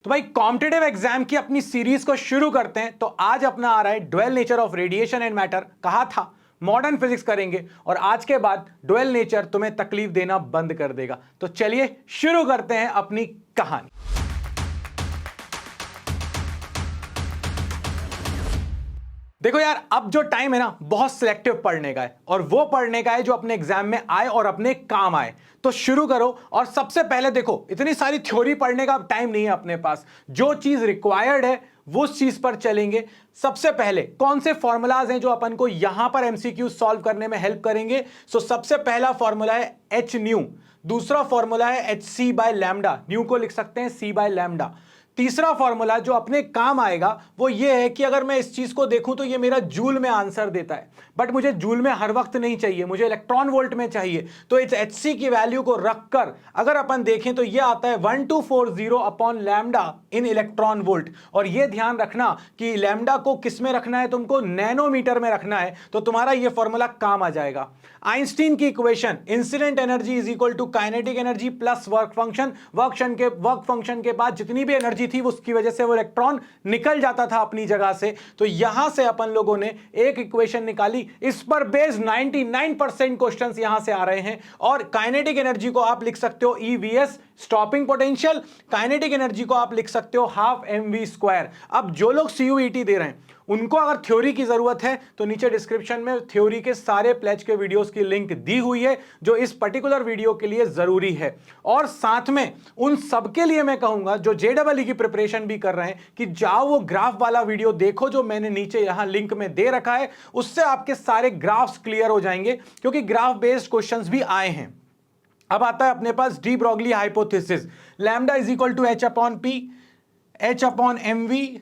तो भाई competitive exam की अपनी सीरीज को शुरू करते हैं। तो आज अपना आ रहा है dual nature of radiation and matter. कहा था मॉडर्न फिजिक्स करेंगे और आज के बाद ड्वेल नेचर तुम्हें तकलीफ देना बंद कर देगा। तो चलिए शुरू करते हैं अपनी कहानी। देखो यार, अब जो टाइम है ना बहुत सिलेक्टिव पढ़ने का है और वो पढ़ने का है जो अपने एग्जाम में आए और अपने काम आए। तो शुरू करो और सबसे पहले देखो, इतनी सारी थ्योरी पढ़ने का अब टाइम नहीं है अपने पास। जो चीज रिक्वायर्ड है वो उस चीज पर चलेंगे। सबसे पहले कौन से फॉर्मूलाज हैं जो अपन को यहां पर एमसीक्यू सॉल्व करने में हेल्प करेंगे। सो सबसे पहला फॉर्मूला है एच न्यू, दूसरा फॉर्मूला है H C by lambda, nu को लिख सकते हैं सी बाय लैम्डा। तीसरा फॉर्मूला जो अपने काम आएगा वो ये है कि अगर मैं इस चीज को देखूं तो ये मेरा जूल में आंसर देता है, बट मुझे जूल में हर वक्त नहीं चाहिए, मुझे इलेक्ट्रॉन वोल्ट में चाहिए। तो इस एचसी की वैल्यू को रखकर अगर अपन देखें तो ये आता है 1240 अपॉन लैम्डा इन इलेक्ट्रॉन वोल्ट। और ये ध्यान रखना कि लैम्डा को किस में रखना है, तुमको नैनोमीटर में रखना है, तो तुम्हारा ये फॉर्मूला काम आ जाएगा। आइंस्टीन की equation, incident energy is equal to kinetic energy plus work function. Work function के बाद जितनी भी एनर्जी थी उसकी वजह से वो इलेक्ट्रॉन निकल जाता था अपनी जगह से। तो यहां से अपन लोगों ने एक इक्वेशन निकाली, इस पर बेस्ड 99% क्वेश्चंस यहां से आ रहे हैं। और काइनेटिक एनर्जी को आप लिख सकते हो EVS stopping potential, kinetic energy को आप लिख सकते हो हाफ mv स्क्वायर। अब जो लोग सीयूईटी दे रहे हैं उनको अगर थ्योरी की जरूरत है तो नीचे डिस्क्रिप्शन में थ्योरी के सारे प्लेज के वीडियोस की लिंक दी हुई है जो इस पर्टिकुलर वीडियो के लिए जरूरी है। और साथ में उन सबके लिए मैं कहूंगा जो जेडबलई की प्रिपरेशन भी कर रहे हैं कि जाओ वो ग्राफ वाला वीडियो देखो जो मैंने नीचे यहां लिंक में दे रखा है, उससे आपके सारे ग्राफ्स क्लियर हो जाएंगे क्योंकि ग्राफ बेस्ड क्वेश्चंस भी आए हैं। अब आता है अपने पास de Broglie hypothesis, lambda is equal to H upon p, h upon m v,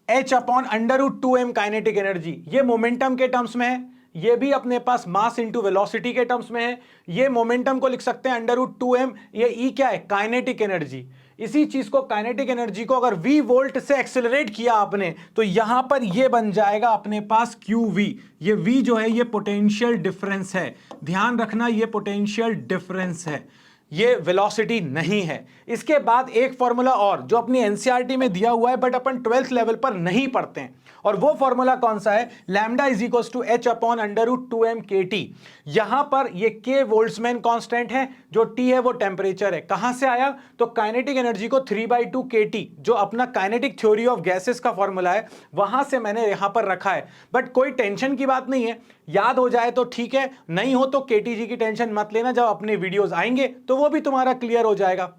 h upon under root 2m kinetic energy. ये मोमेंटम के टर्म्स में है, ये भी अपने पास मास इंटू वेलोसिटी के टर्म्स में है। ये मोमेंटम को लिख सकते हैं अंडर रूट 2m, ये ई क्या है काइनेटिक एनर्जी। इसी चीज को काइनेटिक एनर्जी को अगर v वोल्ट से एक्सेलरेट किया आपने तो यहां पर ये बन जाएगा अपने पास qv। ये v जो है ये पोटेंशियल डिफरेंस है, ध्यान रखना ये पोटेंशियल डिफरेंस है, ये वेलोसिटी नहीं है। इसके बाद एक फॉर्मूला और जो अपनी एनसीईआरटी में दिया हुआ है बट अपन 12th लेवल पर नहीं पढ़ते हैं, और वो फॉर्मूला कौन सा है, lambda is equal to H upon under root 2m kT। यहां पर ये k बोल्ट्जमैन कांस्टेंट है, जो t है वो टेम्परेचर है। कहां से आया, तो काइनेटिक एनर्जी को 3/2 kT जो अपना काइनेटिक थ्योरी ऑफ गैसेस का फॉर्मूला है वहां से मैंने यहां पर रखा है। बट कोई टेंशन की बात नहीं है, याद हो जाए तो ठीक है, नहीं हो तो केटीजी की टेंशन मत लेना, जब अपने वीडियोस आएंगे तो वो भी तुम्हारा क्लियर हो जाएगा।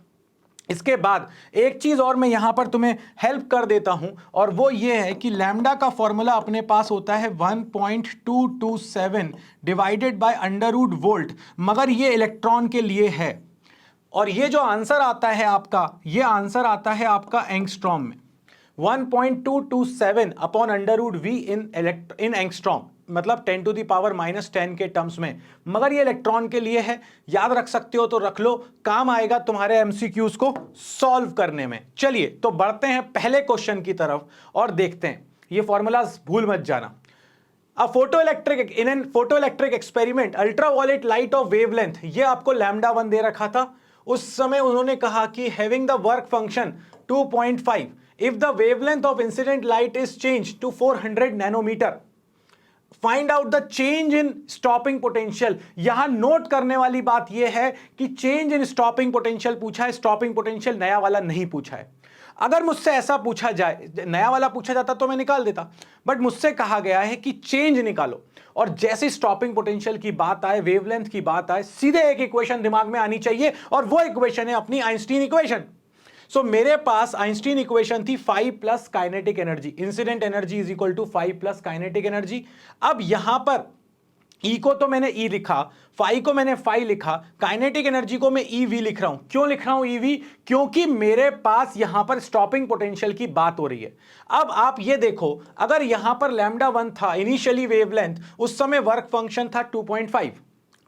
इसके बाद एक चीज और मैं यहां पर तुम्हें हेल्प कर देता हूं और वो ये है कि लैम्डा का फॉर्मूला अपने पास होता है 1.227 divided by under root volt, मगर ये इलेक्ट्रॉन के लिए है। और ये जो आंसर आता है आपका, ये आंसर आता है आपका एंगस्ट्रॉम में, 1.227 upon under root V in angstrom, मतलब 10 टू द पावर -10 के टर्म्स में, मगर ये इलेक्ट्रॉन के लिए है। याद रख सकते हो तो रख लो, काम आएगा तुम्हारे एमसीक्यूज को सॉल्व करने में। चलिए तो बढ़ते हैं पहले क्वेश्चन की तरफ और देखते हैं, ये फॉर्मूलाज भूल मत जाना। In an photoelectric experiment ultraviolet light of wavelength, ये आपको लैम्डा 1 दे रखा था। उस समय उन्होंने कहा कि having the work function 2.5 if the wavelength of incident light is change to 400 nanometre, find out the change in stopping potential. यहां नोट करने वाली बात यह है कि चेंज इन स्टॉपिंग पोटेंशियल पूछा है, स्टॉपिंग पोटेंशियल नया वाला नहीं पूछा है। अगर मुझसे ऐसा पूछा जाए, नया वाला पूछा जाता तो मैं निकाल देता, बट मुझसे कहा गया है कि चेंज निकालो। और जैसे स्टॉपिंग पोटेंशियल की बात आए, वेवलेंथ की बात आए, सीधे एक इक्वेशन दिमाग में आनी चाहिए और वो इक्वेशन है अपनी आइंस्टीन इक्वेशन। सो मेरे पास आइंस्टीन इक्वेशन थी 5 plus kinetic energy, incident energy is equal to 5 plus kinetic energy. अब यहां पर E को तो मैंने E लिखा, फाई को मैंने फाई लिखा, काइनेटिक एनर्जी को मैं EV लिख रहा हूं। क्यों लिख रहा हूं EV, क्योंकि मेरे पास यहां पर स्टॉपिंग पोटेंशियल की बात हो रही है। अब आप ये देखो, अगर यहां पर लैम्डा 1 था इनिशियली वेवलेंथ, उस समय वर्क फंक्शन था 2.5,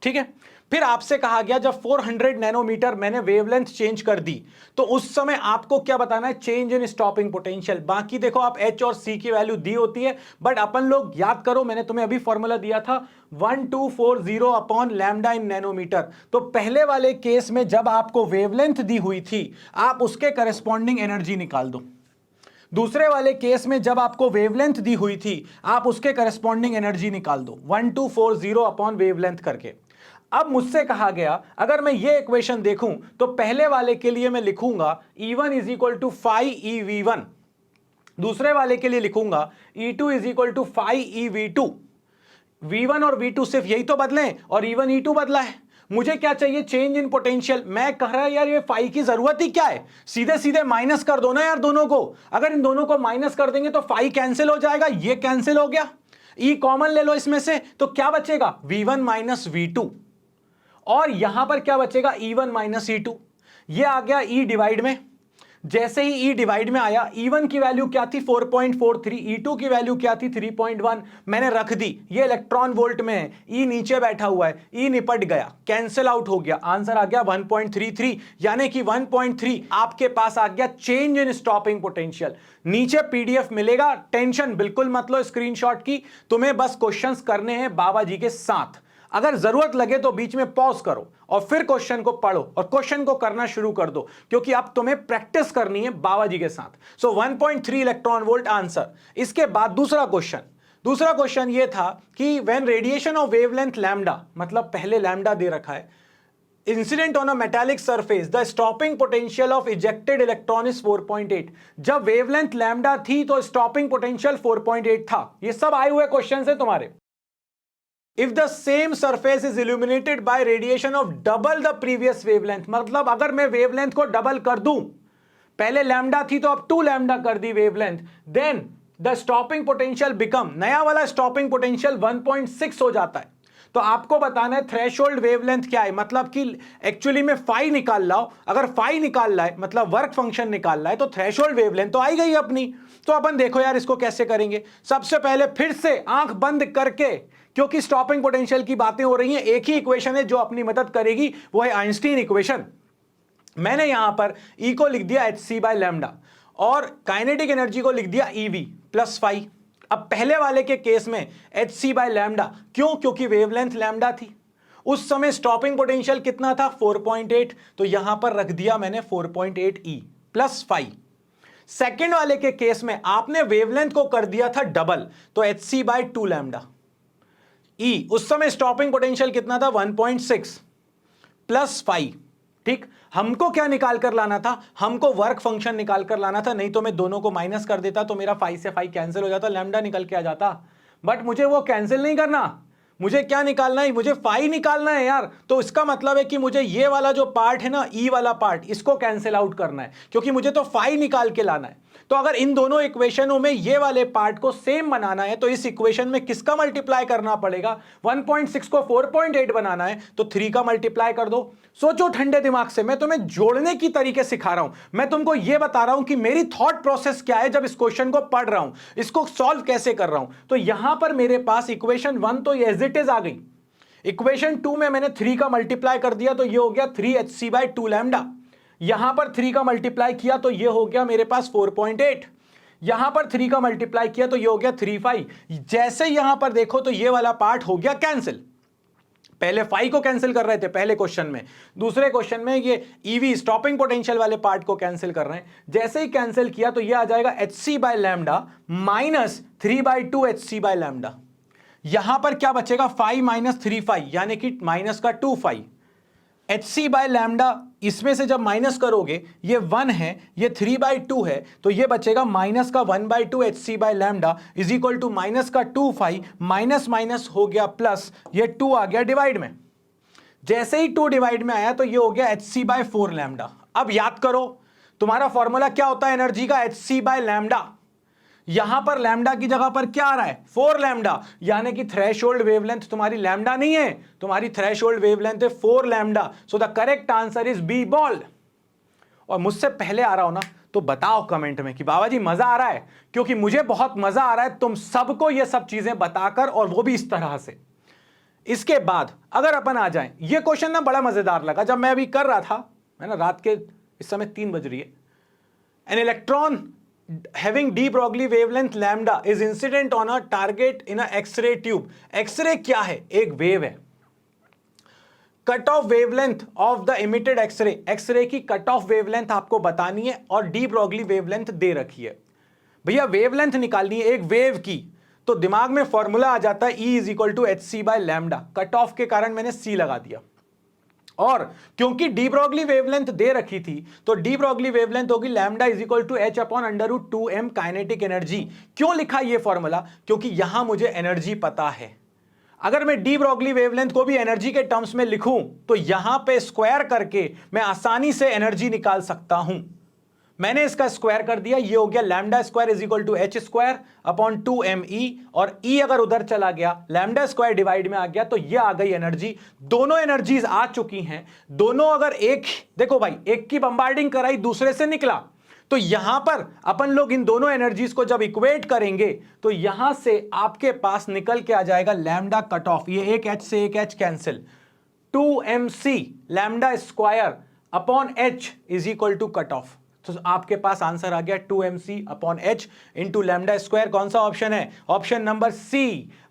ठीक है। फिर आपसे कहा गया जब 400 नैनोमीटर मैंने वेवलेंथ चेंज कर दी तो उस समय आपको क्या बताना है, चेंज इन स्टॉपिंग पोटेंशियल। बाकी देखो आप H और C की वैल्यू दी होती है, बट अपन लोग याद करो मैंने तुम्हें अभी फॉर्मूला दिया था 1240 अपॉन लैम्डा इन नैनोमीटर। तो पहले वाले केस में जब आपको वेवलेंथ दी हुई थी आप उसके करस्पॉन्डिंग एनर्जी निकाल दो, दूसरे वाले केस में जब आपको वेवलेंथ दी हुई थी आप उसके करस्पॉन्डिंग एनर्जी निकाल दो 1240 अपॉन वेवलेंथ करके। अब मुझसे कहा गया अगर मैं ये इक्वेशन देखूं तो पहले वाले के लिए मैं लिखूंगा E1 is equal to 5eV1, दूसरे वाले के लिए लिखूंगा E2 is equal to 5eV2। V1 और V2 सिर्फ यही तो बदले और E1 E2 बदला है। मुझे क्या चाहिए, चेंज इन पोटेंशियल। मैं कह रहा यार ये फाई की जरूरत ही क्या है, सीधे सीधे माइनस कर दो ना यार दोनों को। अगर इन दोनों को माइनस कर देंगे तो फाई कैंसिल हो जाएगा, ये कैंसिल हो गया, ई कॉमन ले लो इसमें से, तो क्या बचेगा V1 माइनस V2, और यहां पर क्या बचेगा E1 माइनस E2। ये आ गया E डिवाइड में। जैसे ही E डिवाइड में आया E1 की वैल्यू क्या थी 4.43, E2 की वैल्यू क्या थी 3.1, मैंने रख दी। ये इलेक्ट्रॉन वोल्ट में है, E नीचे बैठा हुआ है, E निपट गया, कैंसिल आउट हो गया, आंसर आ गया 1.33, यानी कि 1.3 आपके पास आ गया चेंज इन स्टॉपिंग पोटेंशियल। नीचे PDF मिलेगा, टेंशन बिल्कुल मत लो स्क्रीनशॉट की, तुम्हें बस क्वेश्चंस करने हैं बाबा जी के साथ। अगर जरूरत लगे तो बीच में पॉज करो और फिर क्वेश्चन को पढ़ो और क्वेश्चन को करना शुरू कर दो, क्योंकि अब तुम्हें प्रैक्टिस करनी है बाबा जी के साथ। सो 1.3 इलेक्ट्रॉन वोल्ट आंसर। इसके बाद दूसरा क्वेश्चन ये था कि when radiation of wavelength lambda, मतलब पहले लैम्डा दे रखा है, incident on a metallic surface the stopping potential of ejected electron is 4.8। जब वेवलेंथ लैम्डा थी तो स्टॉपिंग पोटेंशियल 4.8 था। ये सब आए हुए क्वेश्चन है तुम्हारे। If the same surface is illuminated by radiation of double the previous wavelength, मतलब अगर मैं वेवलेंथ को डबल कर दूं, पहले लैम्डा थी तो अब 2 लैम्डा कर दी wavelength, then the stopping potential become, नया वाला स्टॉपिंग पोटेंशियल 1.6 हो जाता है। तो आपको बताना है थ्रेशोल्ड वेवलेंथ क्या है, मतलब कि एक्चुअली में फाई निकाल लाओ। अगर फाई निकाल रहा है मतलब वर्क फंक्शन निकाल रहा है तो थ्रेशोल्ड वेवलेंथ तो आई गई अपनी। तो अपन देखो यार इसको कैसे करेंगे। सबसे पहले फिर से आंख बंद करके, क्योंकि स्टॉपिंग पोटेंशियल की बातें हो रही हैं, एक ही इक्वेशन है जो अपनी मदद करेगी, वो है आइंस्टीन इक्वेशन। मैंने यहां पर E को लिख दिया hc बाय लैम्डा और काइनेटिक एनर्जी को लिख दिया EV प्लस फाई। अब पहले वाले के केस में hc बाय लैम्डा, क्यों, क्योंकि वेवलेंथ लैम्डा थी। उस समय स्टॉपिंग पोटेंशियल कितना था 4.8, तो यहां पर रख दिया मैंने 4.8 E प्लस फाई। सेकेंड वाले के केस में आपने वेवलेंथ को कर दिया था डबल, तो hc बाय 2 लैम्डा। E उस समय स्टॉपिंग पोटेंशियल कितना था 1.6 प्लस फाई। ठीक, हमको क्या निकाल कर लाना था, हमको वर्क फंक्शन निकाल कर लाना था, नहीं तो मैं दोनों को माइनस कर देता तो मेरा फाई से फाई कैंसिल हो जाता, लैम्डा निकल के आ जाता। बट मुझे वो कैंसिल नहीं करना, मुझे क्या निकालना है, मुझे फाई निकालना है यार। तो इसका मतलब है कि मुझे ये वाला जो पार्ट है ना, ई वाला पार्ट, इसको कैंसिल आउट करना है, क्योंकि मुझे तो फाई निकाल के लाना है। तो अगर इन दोनों इक्वेशनों में ये वाले पार्ट को सेम बनाना है तो इस इक्वेशन में किसका मल्टीप्लाई करना पड़ेगा, 1.6 को 4.8 बनाना है तो 3 का मल्टीप्लाई कर दो। सोचो ठंडे दिमाग से, मैं तुम्हें जोड़ने की तरीके सिखा रहा हूं, मैं तुमको यह बता रहा हूं कि मेरी थॉट प्रोसेस क्या है जब इस क्वेश्चन को पढ़ रहा हूं, इसको सॉल्व कैसे कर रहा हूं। तो यहां पर मेरे पास इक्वेशन 1 तो एज इट इज आ गई, इक्वेशन 2 में मैंने 3 का मल्टीप्लाई कर दिया तो यह हो गया 3hc बाय 2 लैम्डा। यहां पर 3 का मल्टीप्लाई किया तो यह हो गया मेरे पास 4.8, यहां पर 3 का मल्टीप्लाई किया तो यह हो गया 3 जैसे यहां पर देखो तो यह वाला पार्ट हो गया कैंसिल। पहले फाई को कैंसिल कर रहे थे पहले क्वेश्चन में, दूसरे क्वेश्चन में ये ईवी स्टॉपिंग पोटेंशियल वाले पार्ट को कैंसिल कर रहे हैं। जैसे ही कैंसिल किया तो ये आ जाएगा hc by lambda minus 3/2 hc by lambda. यहां पर क्या बचेगा, फाई माइनस 3 यानी कि माइनस का 2 hc बाय लैम्डा, इसमें से जब माइनस करोगे ये 1 है, ये 3/2 है, तो ये बचेगा माइनस का 1/2 hc by lambda is equal to minus का 2 माइनस माइनस हो गया प्लस, ये 2 आ गया डिवाइड में। जैसे ही 2 डिवाइड में आया तो ये हो गया hc बाय 4 लैम्डा। अब याद करो तुम्हारा फॉर्मूला क्या होता है एनर्जी का, hc बाय लैम्डा। यहां पर लैम्डा की जगह पर क्या आ रहा है 4 लैम्डा, यानी कि थ्रेशोल्ड वेवलेंथ तुम्हारी लैम्डा नहीं है, तुम्हारी थ्रेशोल्ड वेवलेंथ है 4 lambda. So the correct answer is B ball. और मुझसे पहले आ रहा हो ना तो बताओ कमेंट में कि बाबा जी मजा आ रहा है, क्योंकि मुझे बहुत मजा आ रहा है तुम सबको ये सब चीजें बताकर, और वो भी इस तरह से। इसके बाद अगर अपन आ जाएं, ये क्वेश्चन ना बड़ा मजेदार लगा जब मैं अभी कर रहा था, है ना, रात के इस समय 3 बज रही है। An electron having d Broglie wavelength lambda is incident on a target in a X-ray tube। X-ray क्या है? एक वेव है। Cut off wavelength of the emitted X ray, X ray की कट ऑफ वेवलेंथ आपको बतानी है और डी ब्रॉगली वेवलेंथ दे रखी है। भैया वेवलेंथ निकालनी है एक वेव की, तो दिमाग में फॉर्मूला आ जाता है E is equal to H C by lambda. Cut off के कारण मैंने C लगा दिया, और क्योंकि डी ब्रॉगली वेवलेंथ दे रखी थी तो डी ब्रॉगली वेवलेंथ होगी lambda is equal to H upon under root 2m kinetic energy. क्यों लिखा ये फॉर्मूला? क्योंकि यहां मुझे एनर्जी पता है। अगर मैं डी ब्रॉगली वेवलेंथ को भी एनर्जी के टर्म्स में लिखूं तो यहां पे स्क्वायर करके मैं आसानी से एनर्जी निकाल सकता हूं। मैंने इसका स्क्वायर कर दिया, ये हो गया lambda square is equal to H square upon 2me, और E अगर उधर चला गया लैम्डा स्क्वायर डिवाइड में आ गया तो ये आ गई एनर्जी। दोनों एनर्जीज आ चुकी हैं, दोनों अगर एक, देखो भाई एक की बम्बार्डिंग कराई दूसरे से निकला, तो यहां पर अपन लोग इन दोनों एनर्जीज को जब इक्वेट करेंगे तो यहां से आपके पास निकल के आ जाएगा लैम्डा कट ऑफ, ये एक H से एक H cancel, 2mc lambda square upon H is equal to cut off. तो आपके पास आंसर आ गया 2mc अपॉन H इंटू लैम्डा स्क्वायर। कौन सा ऑप्शन है? Option number C।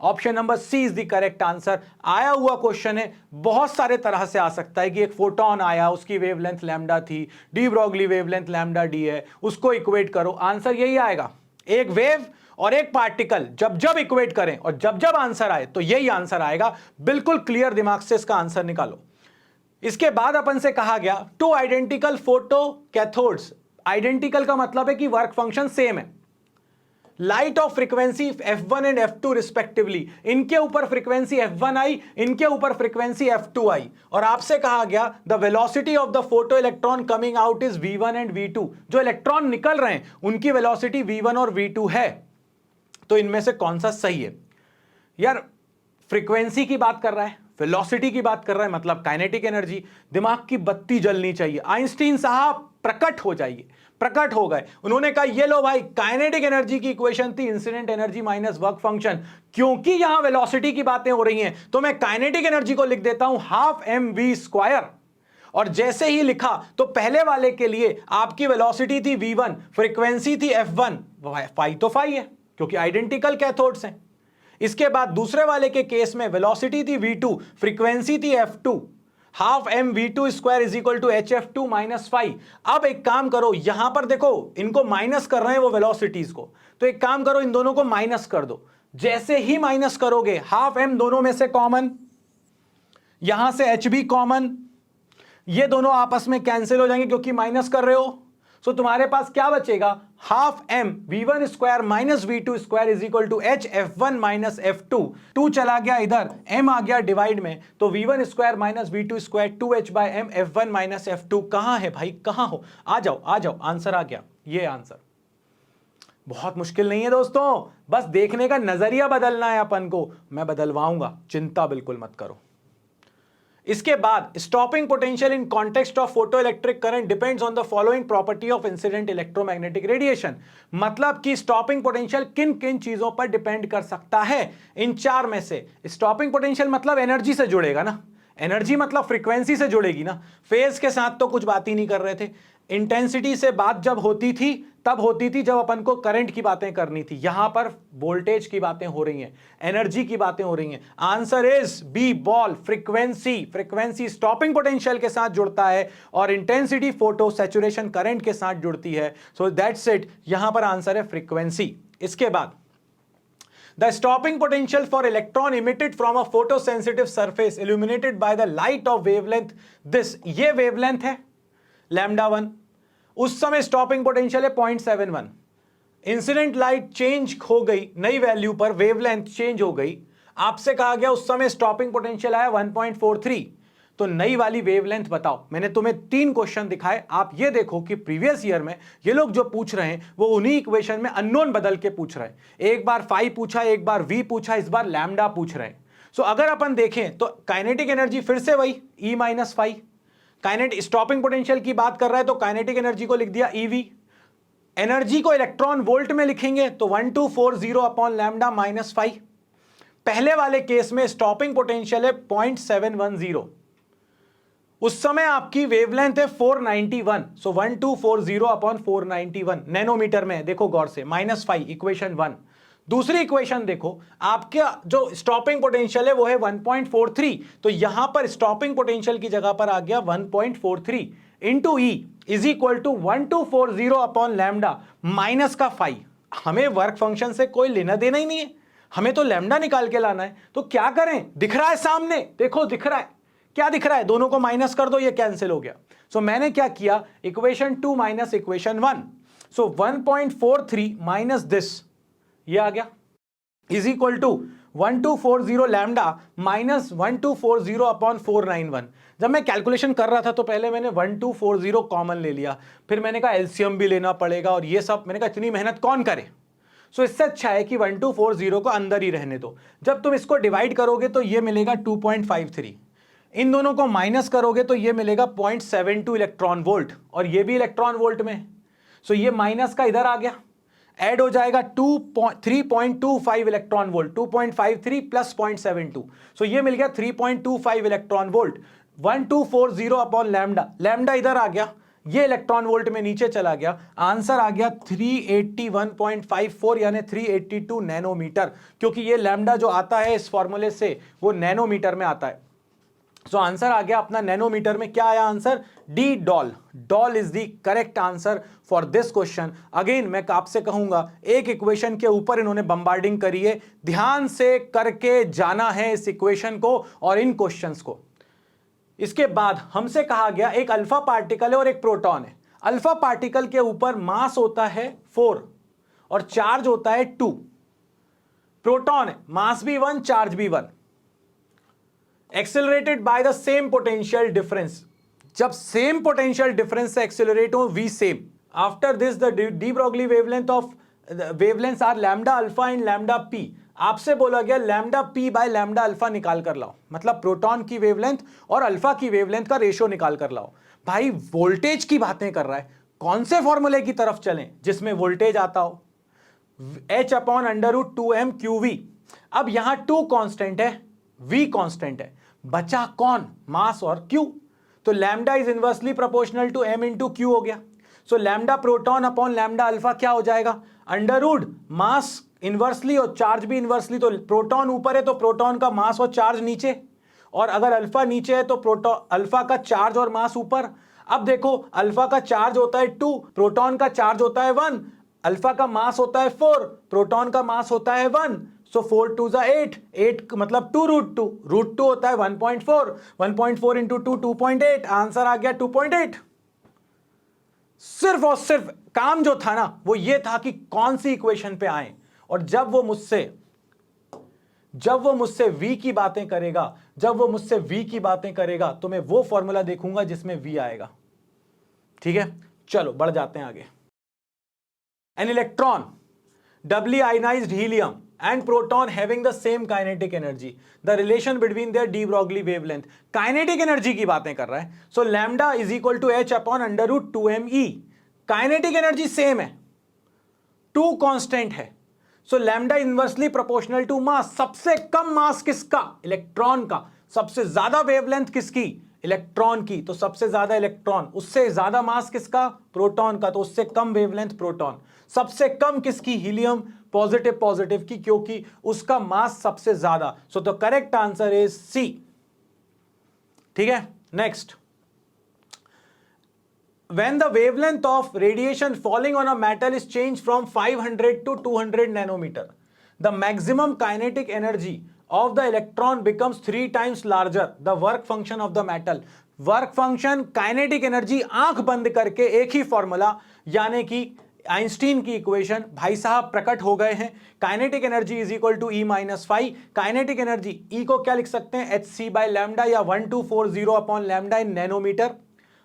Option number C is the correct answer. आया हुआ क्वेश्चन है, बहुत सारे तरह से आ सकता है कि एक फोटोन आया, उसकी वेवलेंथ लैम्डा थी, D Broglie wavelength lambda D है, उसको इक्वेट करो, आंसर यही आएगा। एक वेव और एक पार्टिकल जब जब इक्वेट करें और जब जब आंसर आए तो यही आंसर आएगा। बिल्कुल क्लियर दिमाग से इसका आंसर निकालो। इसके बाद अपन से कहा गया two identical photo cathodes. Identical का मतलब है कि वर्क फंक्शन सेम है। Light of frequency f1 and f2 respectively, इनके ऊपर फ्रीक्वेंसी f1 आई, इनके ऊपर फ्रीक्वेंसी f2 आई, और आपसे कहा गया the velocity of the photo electron coming out is v1 and v2। जो इलेक्ट्रॉन निकल रहे हैं उनकी वेलोसिटी v1 और v2 है, तो इनमें से कौन सा सही है? यार फ्रीक्वेंसी की बात कर रहा है, वेलोसिटी की बात कर रहा है, मतलब काइनेटिक एनर्जी। दिमाग की बत्ती जलनी चाहिए। आइंस्टीन साहब प्रकट हो जाइए। प्रकट हो गए, उन्होंने कहा ये लो भाई, काइनेटिक एनर्जी की इक्वेशन थी incident energy minus work function. क्योंकि यहां वेलोसिटी की बातें हो रही हैं तो मैं काइनेटिक एनर्जी को लिख देता हूं हाफ mv स्क्वायर, और जैसे ही लिखा तो पहले वाले के लिए आपकी वेलोसिटी थी v1, फ्रीक्वेंसी थी f1, फाई तो फाई है क्योंकि आइडेंटिकल कैथोड्स हैं। इसके बाद दूसरे वाले के केस में वेलोसिटी थी v2, फ्रीक्वेंसी थी f2, half M v2 square is equal to hf2 minus five. अब एक काम करो, यहां पर देखो इनको माइनस कर रहे हैं वो वेलोसिटीज को, तो एक काम करो इन दोनों को माइनस कर दो। जैसे ही माइनस करोगे हाफ एम दोनों में से कॉमन, यहां से h भी कॉमन, ये दोनों आपस में कैंसिल हो जाएंगे क्योंकि माइनस कर रहे हो। सो तुम्हारे पास क्या बचेगा? Half M v1 square minus v2 square is equal to h f1 minus f2। 2 चला गया इधर, m आ गया डिवाइड में, तो v1 square minus v2 square 2h by m f1 minus f2। कहां है भाई, कहां हो? आ जाओ आ जाओ, आंसर आ गया। ये आंसर बहुत मुश्किल नहीं है दोस्तों, बस देखने का नजरिया बदलना है अपन को। मैं बदलवाऊंगा, चिंता बिल्कुल मत करो। इसके बाद stopping potential in context of photo electric current depends on the following property of incident electromagnetic radiation. मतलब कि स्टॉपिंग पोटेंशियल किन किन चीजों पर डिपेंड कर सकता है? इन चार में से। स्टॉपिंग पोटेंशियल मतलब एनर्जी से जुड़ेगा ना, एनर्जी मतलब फ्रीक्वेंसी से जुड़ेगी ना। फेज के साथ तो कुछ बात ही नहीं कर रहे थे। इंटेंसिटी से बात जब होती थी तब होती थी जब अपन को करंट की बातें करनी थी। यहां पर वोल्टेज की बातें हो रही हैं, एनर्जी की बातें हो रही हैं। Answer is B ball, frequency. Frequency stopping potential के साथ जुड़ता है और इंटेंसिटी फोटो सैचुरेशन करंट के साथ जुड़ती है। सो दैट्स इट, यहां पर आंसर है फ्रीक्वेंसी। इसके बाद the stopping potential for electron emitted from a photosensitive surface illuminated by the light of wavelength this, ये wavelength है लैम्डा 1। उस समय स्टॉपिंग पोटेंशियल है 0.71। इंसिडेंट लाइट चेंज हो गई नई वैल्यू पर, वेवलेंथ चेंज हो गई। आपसे कहा गया उस समय स्टॉपिंग पोटेंशियल आया 1.43, तो नई वाली वेवलेंथ बताओ। मैंने तुम्हें 3 क्वेश्चन दिखाए। आप ये देखो कि प्रीवियस ईयर में ये लोग जो पूछ रहे हैं वो उन्हीं इक्वेशन में अननोन बदल के पूछ रहे हैं। एक बार फाई पूछा, एक बार वी पूछा, इस बार लैम्डा पूछ रहे हैं। सो अगर अपन देखें तो काइनेटिक एनर्जी फिर से वही E minus phi. Kinetic stopping potential की बात कर रहा है तो काइनेटिक एनर्जी को लिख दिया EV। एनर्जी को इलेक्ट्रॉन वोल्ट में लिखेंगे तो 1240 अपॉन लैम्डा माइनस फाइव। पहले वाले केस में स्टॉपिंग पोटेंशियल है 0.710, उस समय आपकी वेवलेंथ है 491, सो 1240 अपॉन 491 नैनोमीटर में, देखो गौर से, -5 इक्वेशन 1। दूसरी इक्वेशन देखो, आपका जो स्टॉपिंग पोटेंशियल है वो है 1.43, तो यहां पर स्टॉपिंग पोटेंशियल की जगह पर आ गया 1.43 into E is equal to 1240 upon lambda minus का 5। हमें वर्क फंक्शन से कोई लेना देना ही नहीं है, हमें तो लैम्डा निकाल के लाना है। तो क्या करें, दिख रहा है सामने, देखो दिख रहा है, क्या दिख रहा है, दोनों को माइनस कर दो, ये कैंसिल हो गया। सो मैंने क्या किया, equation 2 minus equation 1, so 1.43 minus this, ये आ गया, is equal to 1240 lambda minus 1240 upon 491। जब मैं कैलकुलेशन कर रहा था तो पहले मैंने 1240 कॉमन ले लिया, फिर मैंने कहा एलसीएम भी लेना पड़ेगा और ये सब, मैंने कहा इतनी मेहनत कौन करे। सो इससे अच्छा है कि 1240 को अंदर ही रहने दो। जब तुम इसको डिवाइड करोगे तो ये मिलेगा 2.53, इन दोनों को माइनस करोगे तो ये मिलेगा 0.72 इलेक्ट्रॉन वोल्ट, और ये भी इलेक्ट्रॉन वोल्ट में। सो ये माइनस का इधर आ गया, ऐड हो जाएगा 3.25 इलेक्ट्रॉन वोल्ट, 2.53 प्लस 0.72, सो ये मिल गया 3.25 electron volt. 1240 upon lambda, lambda इधर आ गया, ये इलेक्ट्रॉन वोल्ट में नीचे चला गया, आंसर आ गया 381.54 यानी 382 नैनोमीटर, क्योंकि ये लैम्डा जो आता है इस फॉर्मूले से वो नैनोमीटर में आता है। सो आंसर आ गया अपना नैनोमीटर में, क्या आया answer, D doll. Doll is the correct answer for this question. Again मैं आपसे कहूंगा, एक इक्वेशन के ऊपर इन्होंने बम्बार्डिंग करी है, ध्यान से करके जाना है इस इक्वेशन को और इन क्वेश्चंस को। इसके बाद हमसे कहा गया एक अल्फा पार्टिकल है और एक प्रोटॉन है। अल्फा पार्टिकल के ऊपर मास होता है 4 और चार्ज होता है 2। प्रोटॉन है, मास भी 1, चार्ज भी 1, accelerated by the same potential difference. जब सेम पोटेंशियल डिफरेंस से एक्सेलरेट हो, V same. After this the de Broglie wavelength of wavelengths are lambda alpha and lambda P. आपसे बोला गया lambda P by lambda alpha निकाल कर लाओ, मतलब प्रोटॉन की वेवलेंथ और अल्फा की वेवलेंथ का रेशियो निकाल कर लाओ। भाई वोल्टेज की बातें कर रहा है, कौन से फॉर्मूले की तरफ चलें जिसमें वोल्टेज आता हो, h upon under root 2m QV। अब यहां 2 कांस्टेंट है, v कांस्टेंट है, बचा कौन, मास और q। तो lambda is inversely proportional to m into Q हो गया। So lambda proton upon lambda alpha क्या हो जाएगा, अंडर रूट मास इनवर्सली और चार्ज भी इनवर्सली, तो प्रोटॉन ऊपर है तो प्रोटॉन का मास और चार्ज नीचे, और अगर अल्फा नीचे है तो प्रोटॉन अल्फा का चार्ज और मास ऊपर। अब देखो अल्फा का चार्ज होता है 2, प्रोटॉन का चार्ज होता है 1, अल्फा का मास होता है 4, प्रोटॉन का मास होता है 1, सो 4 2 8, 8 मतलब 2 रूट 2, रूट 2 होता है 1.4, 1.4 इंटू 2 2.8, आंसर आ गया 2.8। सिर्फ और सिर्फ काम जो था ना वो ये था कि कौन सी इक्वेशन पे आए, और जब वो मुझसे v की बातें करेगा, तो मैं वो फॉर्मूला देखूंगा जिसमें v आएगा। ठीक है, चलो बढ़ जाते हैं आगे। An electron doubly ionized helium and proton having the same kinetic energy, the relation between their de Broglie wavelength, kinetic energy की बातें कर रहा है। so lambda is equal to h upon under root 2me, kinetic energy same है, 2 constant है। So lambda inversely proportional to mass. सबसे कम मास किसका, इलेक्ट्रॉन का। सबसे ज्यादा वेवलेंथ किसकी, इलेक्ट्रॉन की, तो सबसे ज्यादा इलेक्ट्रॉन। उससे ज्यादा मास किसका, प्रोटॉन का, तो उससे कम वेवलेंथ प्रोटॉन। सबसे कम किसकी, हीलियम, पॉजिटिव पॉजिटिव की, क्योंकि उसका मास सबसे ज्यादा। So the correct answer is C. ठीक है, next. When the wavelength of radiation falling on a metal is changed from 500 to 200 nanometer, the maximum kinetic energy of the electron becomes 3 times larger the work function of the metal. Work function, kinetic energy, आंख बंद करके एक ही formula, यानी कि Einstein की equation भाई साहब प्रकट हो गए हैं। Kinetic energy is equal to E minus 5। Kinetic energy E को क्या लिख सकते हैं, hc बाय लैम्डा या 1240 अपॉन लैम्डा इन नैनोमीटर।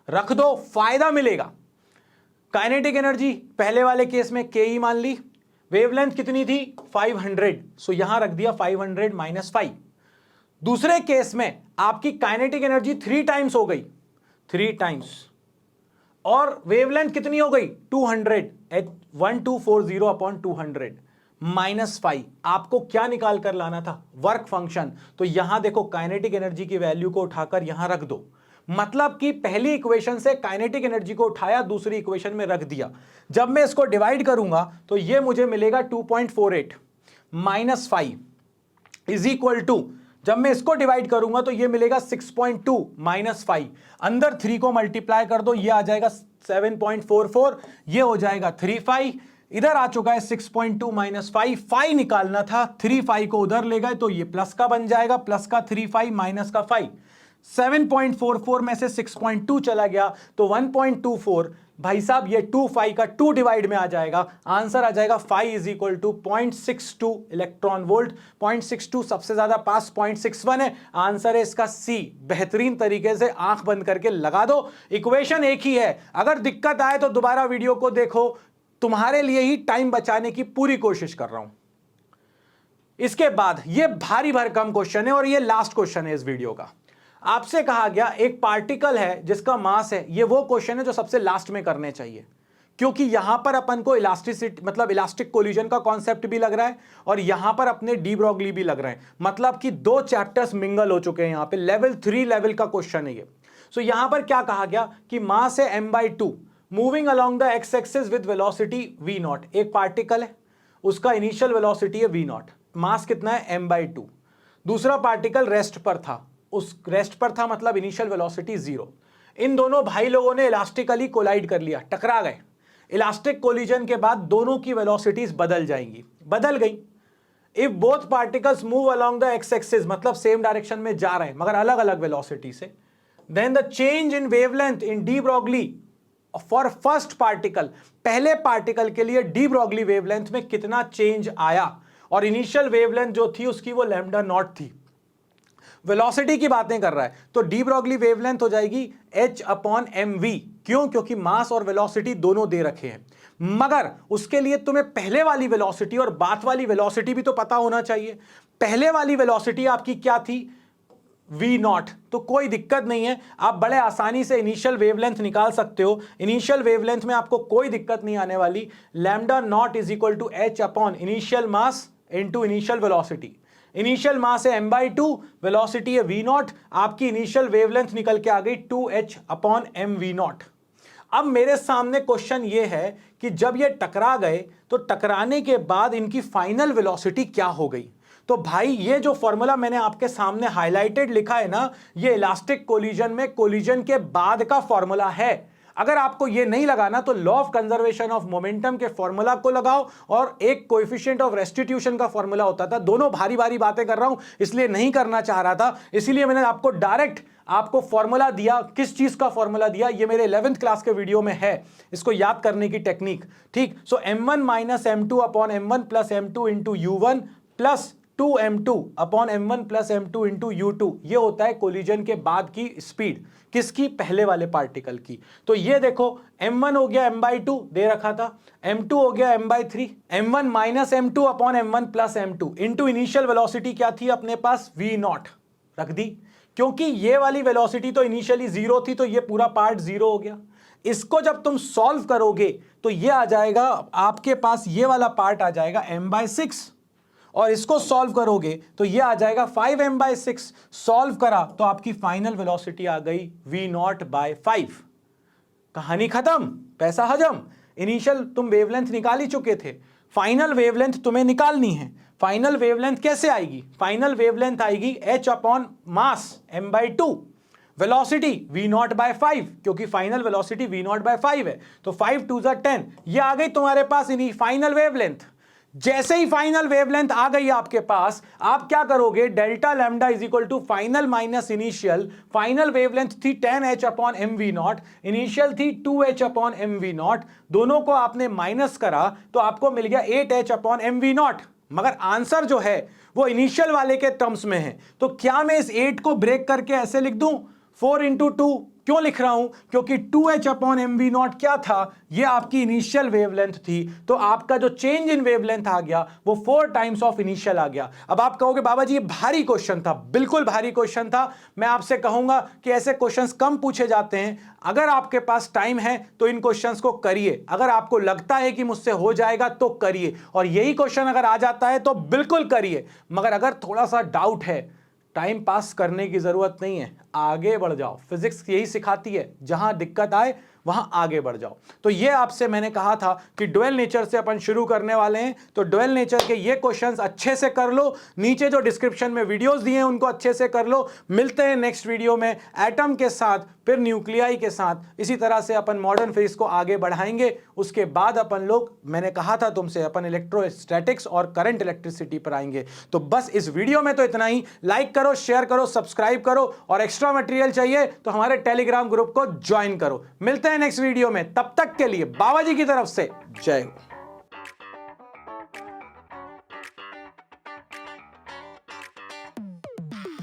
रख दो, फायदा मिलेगा। काइनेटिक एनर्जी पहले वाले केस में ke मान ली, वेवलेंथ कितनी थी 500, सो यहां रख दिया 500 माइनस 5। दूसरे केस में आपकी काइनेटिक एनर्जी 3 टाइम्स हो गई, 3 टाइम्स, और वेवलेंथ कितनी हो गई 200, 1240 अपॉन 200 -5। आपको क्या निकाल कर लाना था? Work function. तो यहां देखो काइनेटिक एनर्जी की वैल्यू को उठाकर यहां रख दो, मतलब कि पहली इक्वेशन से काइनेटिक एनर्जी को उठाया, दूसरी इक्वेशन में रख दिया। जब मैं इसको डिवाइड करूंगा तो ये मुझे मिलेगा 2.48 -5 इज इक्वल टू, जब मैं इसको डिवाइड करूंगा तो ये मिलेगा 6.2 -5, अंदर 3 को मल्टीप्लाई कर दो, ये आ जाएगा 7.44, ये हो जाएगा 35, इधर आ चुका है 6.2 -5, 5 निकालना था, 35 को उधर ले गए तो ये प्लस का बन जाएगा, प्लस का 35 माइनस का 5, 7.44 में से 6.2 चला गया तो 1.24। भाई साहब ये 25 का 2 डिवाइड में आ जाएगा, आंसर आ जाएगा 5 is equal to 0.62 electron volt. 0.62 सबसे ज्यादा पास 0.61 है, आंसर है इसका सी। बेहतरीन तरीके से आंख बंद करके लगा दो, इक्वेशन एक ही है। अगर दिक्कत आए तो दोबारा वीडियो को देखो, तुम्हारे लिए ही टाइम बचाने की पूरी कोशिश कर रहा हूं। इसके बाद ये भारी भरकम क्वेश्चन है और ये लास्ट क्वेश्चन है इस वीडियो का। आपसे कहा गया एक पार्टिकल है जिसका मास है, ये वो क्वेश्चन है जो सबसे लास्ट में करने चाहिए, क्योंकि यहां पर अपन को इलास्टिसिटी मतलब इलास्टिक कोलिजन का कॉन्सेप्ट भी लग रहा है और यहां पर अपने डी ब्रॉगली भी लग रहे हैं, मतलब कि 2 चैप्टर्स मिंगल हो चुके हैं। यहां पे लेवल 3 लेवल का क्वेश्चन है ये। सो यहां पर क्या कहा गया कि मास है m/2 moving along the X axis with velocity v0। एक पार्टिकल है, उसका इनिशियल वेलोसिटी है v0, मास कितना है m/2। दूसरा पार्टिकल रेस्ट पर था, उस रेस्ट पर था मतलब इनिशियल वेलोसिटी 0। इन दोनों भाई लोगों ने इलास्टिकली कोलाइड कर लिया, टकरा गए। इलास्टिक कोलिजन के बाद दोनों की वेलोसिटीज बदल जाएंगी, बदल गई। If both particles move along the X axis मतलब सेम डायरेक्शन में जा रहे हैं मगर अलग अलग वेलोसिटी से, then the change in wavelength in de Broglie for first particle, पहले पार्टिकल के लिए डी ब्रॉगली वेवलेंथ में कितना चेंज आया, और इनिशियल वेवलेंथ जो थी उसकी वो लैम्डा नॉट थी। वेलोसिटी की बातें कर रहा है तो डी ब्रॉगली वेवलेंथ हो जाएगी h/mv। क्यों? क्योंकि मास और वेलोसिटी दोनों दे रखे हैं, मगर उसके लिए तुम्हें पहले वाली वेलोसिटी और बाद वाली वेलोसिटी भी तो पता होना चाहिए। पहले वाली वेलोसिटी आपकी क्या थी? v0। तो कोई दिक्कत नहीं है, आप बड़े आसानी से इनिशियल वेवलेंथ निकाल सकते हो। इनिशियल वेवलेंथ में आपको कोई दिक्कत नहीं आने वाली। Lambda not is equal to h/ initial mass into initial velocity. Initial mass है m/2, वेलोसिटी है v0, आपकी इनिशियल वेवलेंथ निकल के आ गई 2h/mv0। अब मेरे सामने क्वेश्चन ये है कि जब ये टकरा गए तो टकराने के बाद इनकी फाइनल वेलोसिटी क्या हो गई। तो भाई ये जो फॉर्मूला मैंने आपके सामने हाईलाइटेड लिखा है ना, ये इलास्टिक कोलिजन में कोलिजन के बाद का फॉर्मूला है। अगर आपको ये नहीं लगाना तो law of conservation of momentum के फॉर्मूला को लगाओ, और एक कोएफिशिएंट ऑफ रेस्टिट्यूशन का फॉर्मूला होता था। दोनों भारी भारी बातें कर रहा हूं इसलिए नहीं करना चाह रहा था, इसीलिए मैंने आपको डायरेक्ट आपको फॉर्मूला दिया। किस चीज का फॉर्मूला दिया? ये मेरे 11th क्लास के वीडियो में है, इसको याद करने की टेक्निक। ठीक, सो m1 minus m2/m1 plus m2 into u1 plus 2m2/m1 plus m2 into u2, ये होता है कोलिजन के बाद की स्पीड। किसकी? पहले वाले पार्टिकल की। तो ये देखो m1 हो गया m/2 दे रखा था, m2 हो गया m/3, m1 minus m2/m1 plus m2 into initial velocity क्या थी अपने पास? v0 रख दी, क्योंकि ये वाली वेलोसिटी तो इनिशियली 0 थी तो ये पूरा पार्ट 0 हो गया। इसको जब तुम सॉल्व करोगे तो ये आ जाएगा आपके पास, ये वाला पार्ट आ जाएगा m/6, और इसको सॉल्व करोगे तो ये आ जाएगा 5m/6। सॉल्व करा तो आपकी फाइनल वेलोसिटी आ गई v0/5। कहानी खत्म, पैसा हजम। इनिशियल तुम वेवलेंथ निकाल ही चुके थे, फाइनल वेवलेंथ तुम्हें निकालनी है। फाइनल वेवलेंथ कैसे आएगी? फाइनल वेवलेंथ आएगी h/मास m/2, वेलोसिटी v0/5, क्योंकि फाइनल वेलोसिटी v0/5 है, तो 5 2 10, ये आ गई तुम्हारे पास फाइनल वेवलेंथ। जैसे ही फाइनल वेवलेंथ आ गई आपके पास, आप क्या करोगे? Delta lambda is equal to final minus initial. Final wavelength थी 10h/mv0, इनिशियल थी 2h/mv0, दोनों को आपने माइनस करा तो आपको मिल गया 8h/mv0। मगर आंसर जो है वो इनिशियल वाले के टर्म्स में है, तो क्या मैं इस 8 को ब्रेक करके ऐसे लिख दूं 4 इंटू 2 क्यों लिख रहा हूं? क्योंकि 2h अपॉन mv0 क्या था? ये आपकी इनिशियल वेवलेंथ थी, तो आपका जो चेंज इन वेवलेंथ आ गया वो 4 टाइम्स ऑफ इनिशियल आ गया। अब आप कहोगे बाबा जी ये भारी क्वेश्चन था। बिल्कुल भारी क्वेश्चन था। मैं आपसे कहूंगा कि ऐसे क्वेश्चंस कम पूछे जाते हैं। अगर आपके पास टाइम है तो इन क्वेश्चंस को करिए। अगर आपको लगता है कि मुझसे हो जाएगा तो करिए, और यही क्वेश्चन अगर आ जाता है तो बिल्कुल करिए। मगर अगर थोड़ा सा डाउट है, टाइम पास करने की जरूरत नहीं है, आगे बढ़ जाओ। फिजिक्स यही सिखाती है, जहां दिक्कत आए वहां आगे बढ़ जाओ। तो ये आपसे मैंने कहा था कि डुअल नेचर से अपन शुरू करने वाले हैं, तो डुअल नेचर के ये क्वेश्चंस अच्छे से कर लो। नीचे जो डिस्क्रिप्शन में वीडियोस दिए हैं उनको अच्छे से कर लो। मिलते हैं नेक्स्ट वीडियो में एटम के साथ, फिर न्यूक्लियाई के साथ। इसी तरह से अपन मॉडर्न फिजिक्स को आगे बढ़ाएंगे। उसके बाद अपन लोग, मैंने कहा था तुमसे, अपन इलेक्ट्रोस्टैटिक्स और करंट इलेक्ट्रिसिटी पर आएंगे। तो बस इस वीडियो में तो इतना ही। लाइक करो, शेयर करो, सब्सक्राइब करो, और एक्स्ट्रा मटेरियल चाहिए तो हमारे टेलीग्राम ग्रुप को ज्वाइन करो। मिलते हैं नेक्स्ट वीडियो में, तब तक के लिए बाबा जी की तरफ से जय हो।